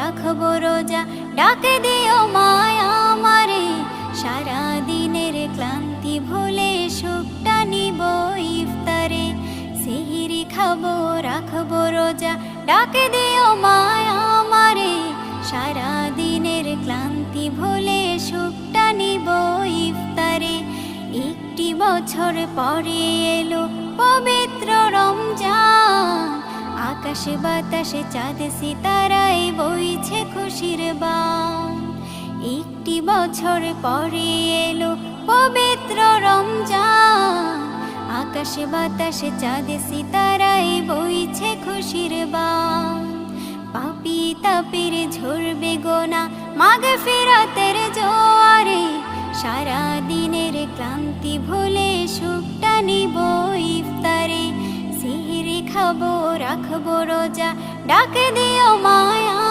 রাখবো রোজা, ডাকে দিও মায়া আমারে। সারা দিনের ক্লান্তি ভুলে সুখটা নিব ইফতারে। সিহিরি খাবো রাখবো রোজা, ডাকে দিও মায়া আমারে। সারা দিনের ক্লান্তি ভুলে সুখটা নিব ইফতারে। একটি বছর পরে এলো পবিত্র রমজান, আকাশে বাতাসে চাঁদ সিতারায় বইছে খুশির বান। একটি বছর পরে এলো পবিত্র রমজান, আকাশে বাতাসে চাঁদ সিতারায় বইছে খুশির বান। পাপী তাপের ঝরবে গোনা মাগফিরাতের জোয়ারে। সারা দিনের ক্লান্তি ভুলে সুখটা নিব ইফতারে। সিহিরি খাবো রাখবো রোজা, ডাকে দিও মায়া